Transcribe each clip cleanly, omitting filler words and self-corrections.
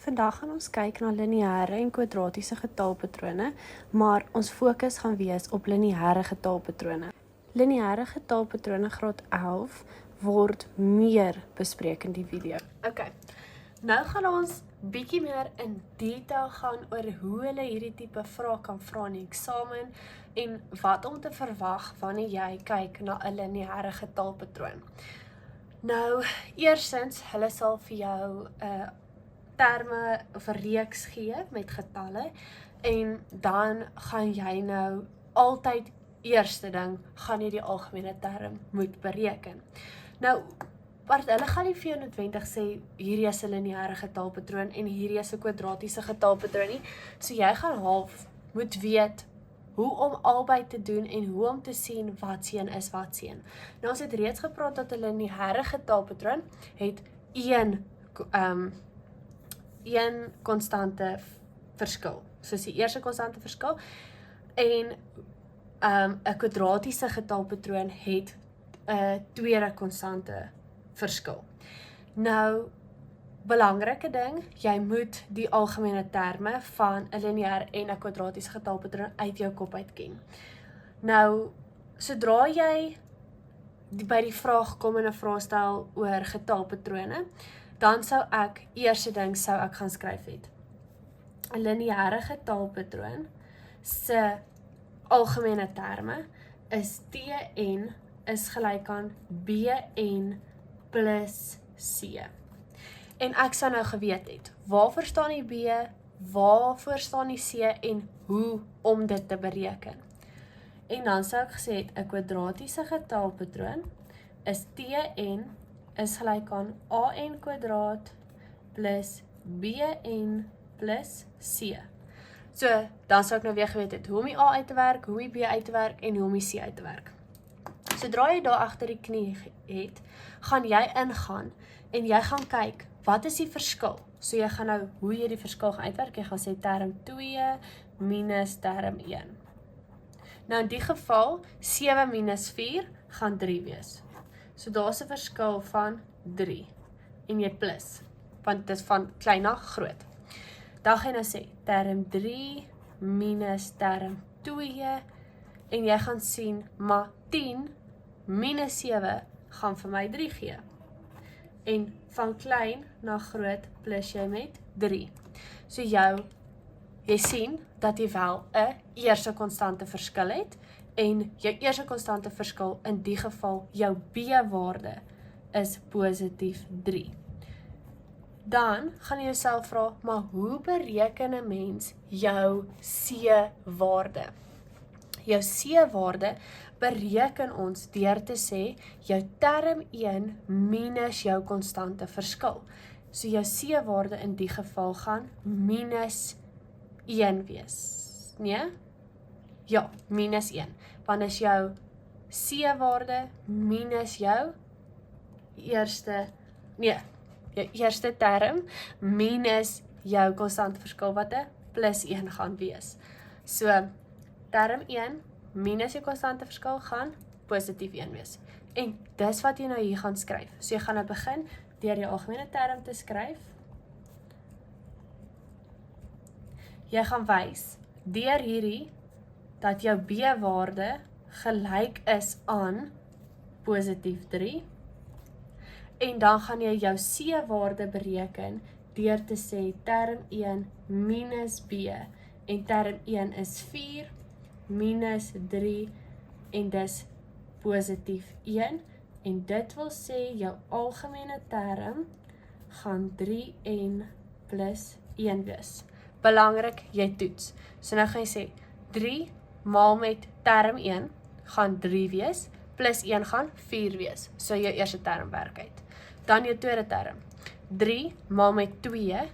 Vandag gaan ons kyk na lineêre en kwadratiese getalpatrone, maar ons fokus gaan wees op lineêre getalpatrone. Lineêre getalpatrone graad 11 word meer bespreek in die video. Okay, nou gaan ons bietjie meer in detail gaan oor hoe hulle hierdie tipe vrae kan vra in die eksamen en wat om te verwag wanneer jy kyk na 'n lineêre getalpatroon. Nou, eerstens, hulle sal vir jou terme of 'n reeks gee met getalle en dan gaan jy nou altyd eerste ding gaan jy die algemene term moet bereken. Nou, hulle gaan nie vir jou noodwendig sê hierdie is 'n lineêre getalpatroon en hierdie is 'n kwadratiese getalpatroon nie. So jy gaan half moet weet hoe om albei te doen en hoe om te sien wat seën is wat seën. Nou ons het reeds gepraat dat 'n lineêre getalpatroon het een konstante verskil. Soos die eerste konstante verskil en 'n kwadratiese getalpatroon het 'n tweede konstante verskil. Nou, belangrike ding, jy moet die algemene terme van 'n lineêre en 'n kwadratiese getalpatroon uit jou kop uit ken. Nou, sodra jy by die vraag kom in 'n vraestel oor getalpatrone, dan sou ek, eerste ding sou ek gaan skryf het. 'n Lineêre getalpatroon se algemene terme is Tn is gelyk aan Bn plus C. En ek sou nou geweet het, waarvoor staan die B, waarvoor staan die C en hoe om dit te bereken. En dan sou ek gesê het, 'n kwadratiese getalpatroon is Tn is gelyk aan an kwadraat plus bn plus c. So, dan sou ek nou weer geweet het, hoe om die a uit te werk, hoe die b uit te werk en hoe om die c uit te werk. Sodra jy daar agter die knie het, gaan jy ingaan en jy gaan kyk, wat is die verskil? So jy gaan nou, hoe jy die verskil gaan uitwerk, jy gaan sê term 2 minus term 1. Nou in die geval, 7 minus 4 gaan 3 wees. So daar is 'n verskil van 3 en jy plus, want dit is van klein na groot. Dan gaan jy nou sê, term 3 minus term 2 en jy gaan sien, maar 10 minus 7 gaan vir my 3 gee. En van klein na groot plus jy met 3. So jy sien dat jy wel 'n eerste konstante verskil het en jou eerste konstante verskil in die geval jou b-waarde is positief 3. Dan gaan jy jouself vra, maar hoe bereken 'n mens jou c-waarde? Jou c-waarde bereken ons deur te sê jou term 1 minus jou konstante verskil. So jou c-waarde in die geval gaan minus 1 wees. Nee? Ja, minus 1. Want is jou c-waarde minus jou eerste term minus jou konstante verskil wat 'n plus 1 gaan wees. So, term 1 minus jou konstante verskil gaan positief 1 wees. En dis wat jy nou hier gaan skryf. So jy gaan nou begin deur die algemene term te skryf. Jy gaan wys deur hierdie dat jou b-waarde gelyk is aan positief 3. En dan gaan jy jou c-waarde bereken deur te sê term 1 minus b en term 1 is 4 minus 3 en dis positief 1 en dit wil sê jou algemene term gaan 3n plus 1 wees. Belangrik, jy toets. So nou gaan jy sê 3 maal met term 1 gaan 3 wees, plus 1 gaan 4 wees. So jou eerste term werk uit. Dan jou tweede term. 3 maal met 2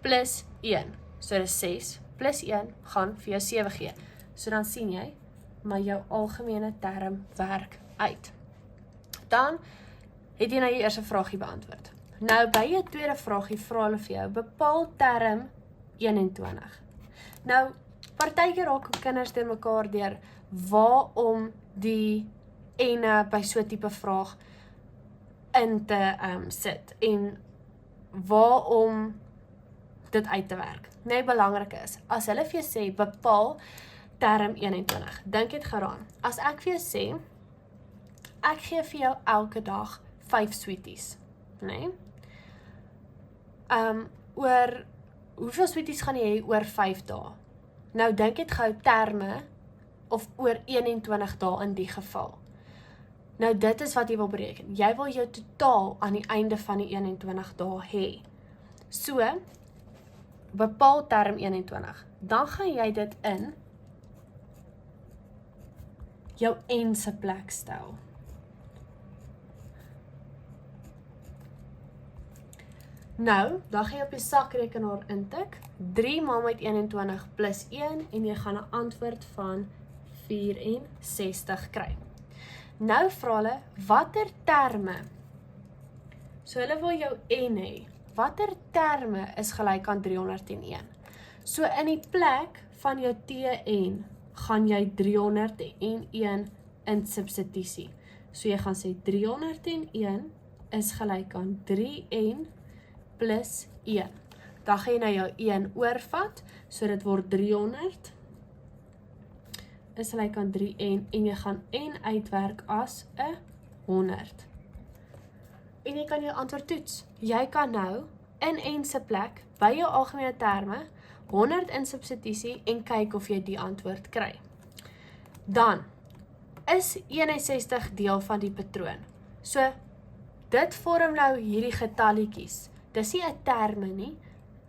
plus 1. So dis 6 plus 1 gaan vir jou 7 gee. So dan sien jy, maar jou algemene term werk uit. Dan het jy nou jou eerste vraagie beantwoord. Nou by jou tweede vraagie vra hulle vir jou, bepaal term 21. Nou, partykeer raak kinders deur mekaar deur waarom die ene by so 'n tipe vraag in te sit en waarom dit uit te werk. Net belangrik is, as hulle vir jou sê, bepaal term 21, dink dit geraan. As ek vir jou sê, ek gee vir jou elke dag 5 sweeties, nee? Oor hoeveel sweeties gaan jy hê oor 5 dae? Nou dink dit gou terme of oor 21 dae in die geval. Nou dit is wat jy wil bereken. Jy wil jou totaal aan die einde van die 21 dae hê. So, bepaal term 21. Dan gaan jy dit in jou en se plek stel. Nou, dan gaan jy op jou sakrekenaar intik, 3 maal met 21 plus 1 en jy gaan 'n antwoord van 64 kry. Nou vra hulle, watter terme? So hulle wil jou en hê. Watter terme is gelyk aan 301? So in die plek van jou Tn gaan jy 301 in substitusie. So jy gaan sê 301 is gelyk aan 3n plus 1. Dan gaan jy nou jou 1 oorvat, so dit word 300 is gelyk aan 3n en jy gaan n uitwerk as 100. En jy kan jou antwoord toets. Jy kan nou in n se plek by jou algemene terme 100 in substitusie en kyk of jy die antwoord kry. Dan is 61 deel van die patroon. So dit vorm nou hierdie getalletjies. Dis nie 'n terme nie.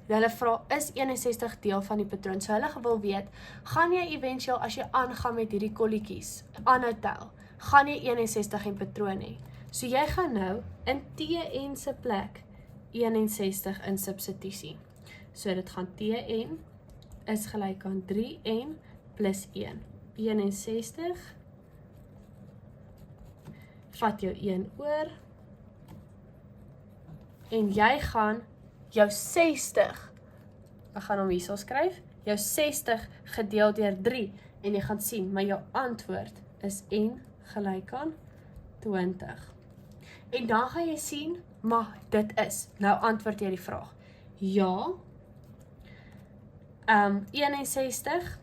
Hulle vra, is 61 deel van die patroon? So hulle wil weet, gaan jy eventueel, as jy aangaan met hierdie kolletjies, aanhou tel, gaan jy 61 in patroon hê. So jy gaan nou in Tn se plek 61 in substitusie. So dit gaan Tn is gelyk aan 3n plus 1. 61, vat jou 1 oor, en jy gaan jou 60, ek gaan hom hierso skryf, jou 60 gedeel deur 3, en jy gaan sien, maar jou antwoord is n gelyk aan 20. En dan gaan jy sien, maar dit is, nou antwoord jy die vraag, ja, 61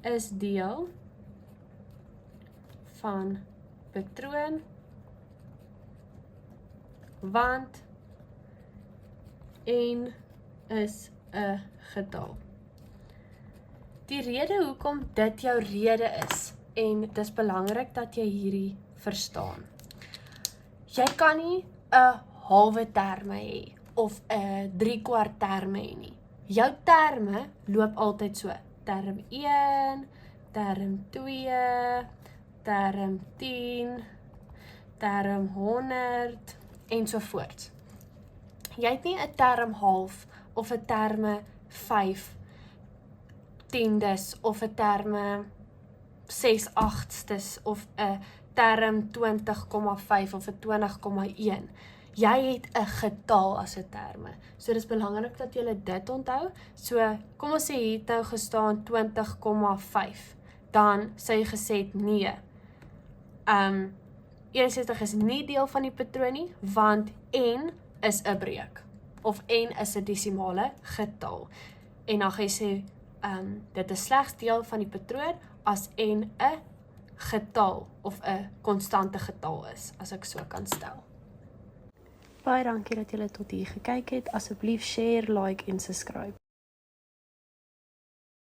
is deel van patroon, want n is 'n getal. Die rede hoekom dit jou rede is, en dis belangrik dat jy hierdie verstaan. Jy kan nie 'n halwe terme hê, of 'n 3/4 terme hê nie. Jou terme loop altyd so, term 1, term 2, term 10, term 100, ensovoorts. Jy het nie 'n term half, of 'n terme 5 tiendes, of 'n terme 6/8stes, of 'n term 20,5 of 'n 20,1. Jy het 'n getal as 'n terme. So dis belangrik dat jy dit onthou. So kom ons sê hier het nou gestaan 20,5. Dan sê jy gesê nee. 61 is nie deel van die patroon nie, want n is 'n breek. Of n is 'n desimale getal. En dan gaan jy sê, dit is slegs deel van die patroon as n 'n getal of 'n konstante getal is, as ek so kan stel. Baie dankie dat julle tot hier gekyk het. Asseblief share, like en subscribe.